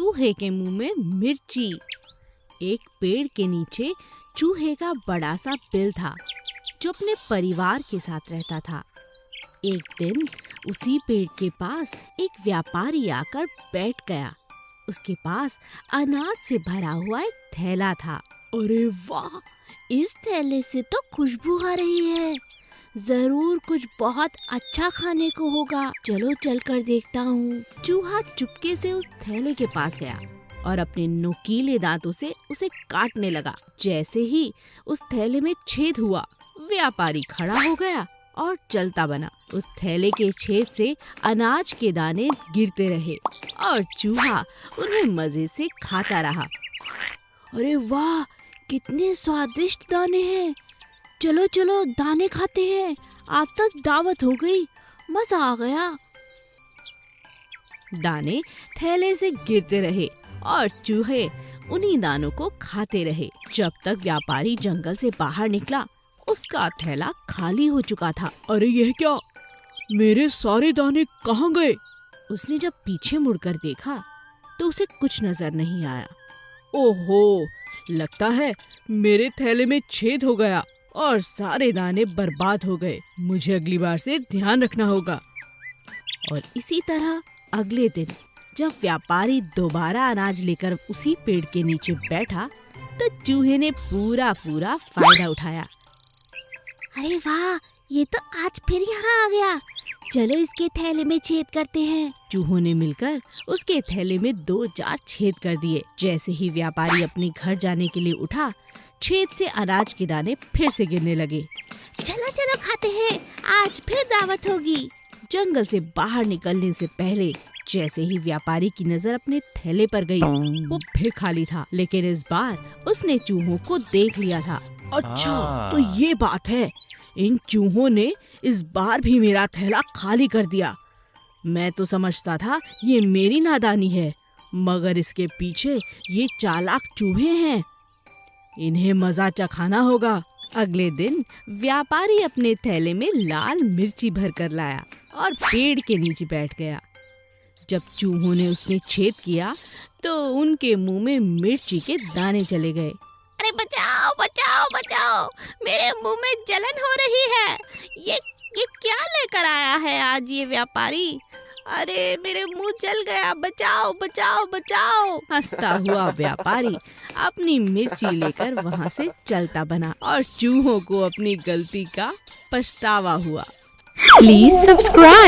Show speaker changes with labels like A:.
A: चूहे के मुंह में मिर्ची। एक पेड़ के नीचे चूहे का बड़ा सा बिल था जो अपने परिवार के साथ रहता था। एक दिन उसी पेड़ के पास एक व्यापारी आकर बैठ गया। उसके पास अनाज से भरा हुआ एक थैला था। अरे वाह, इस थैले से तो खुशबू आ रही है। जरूर कुछ बहुत अच्छा खाने को होगा। चलो चलकर देखता हूँ। चूहा चुपके से उस थैले के पास गया और अपने नुकीले दांतों से उसे काटने लगा। जैसे ही उस थैले में छेद हुआ, व्यापारी खड़ा हो गया और चलता बना। उस थैले के छेद से अनाज के दाने गिरते रहे और चूहा उन्हें मजे से खाता रहा। अरे वाह, कितने स्वादिष्ट दाने हैं। चलो चलो दाने खाते हैं। आज तक दावत हो गई, मजा आ गया। दाने थैले से गिरते रहे और चूहे उन्हीं दानों को खाते रहे जब तक व्यापारी जंगल से बाहर निकला। उसका थैला खाली हो चुका था। अरे यह क्या, मेरे सारे दाने कहाँ गए? उसने जब पीछे मुड़कर देखा तो उसे कुछ नजर नहीं आया। ओहो, लगता है मेरे थैले में छेद हो गया और सारे दाने बर्बाद हो गए। मुझे अगली बार से ध्यान रखना होगा। और इसी तरह अगले दिन जब व्यापारी दोबारा अनाज लेकर उसी पेड़ के नीचे बैठा तो चूहे ने पूरा फायदा उठाया। अरे वाह, ये तो आज फिर यहाँ आ गया। चलो इसके थैले में छेद करते हैं। चूहों ने मिलकर उसके थैले में 2-4 छेद कर दिए। जैसे ही व्यापारी अपने घर जाने के लिए उठा, छेद से अनाज के दाने फिर से गिरने लगे। चलो चलो खाते हैं, आज फिर दावत होगी। जंगल से बाहर निकलने से पहले जैसे ही व्यापारी की नजर अपने थैले पर गई, वो फिर खाली था। लेकिन इस बार उसने चूहों को देख लिया था। अच्छा, तो ये बात है। इन चूहों ने इस बार भी मेरा थैला खाली कर दिया। मैं तो समझता था ये मेरी नादानी है, मगर इसके पीछे ये चालाक चूहे हैं। इन्हें मजा चखाना होगा। अगले दिन व्यापारी अपने थैले में लाल मिर्ची भर कर लाया और पेड़ के नीचे बैठ गया। जब चूहों ने उसमें छेद किया तो उनके मुंह में मिर्ची के दाने चले गए। अरे बचाओ बचाओ बचाओ, मेरे मुंह में जलन हो रही है। ये क्या लेकर आया है आज ये व्यापारी? अरे मेरे मुंह जल गया, बचाओ बचाओ बचाओ। हंसता हुआ व्यापारी अपनी मिर्ची लेकर वहाँ से चलता बना और चूहों को अपनी गलती का पछतावा हुआ।
B: Please subscribe.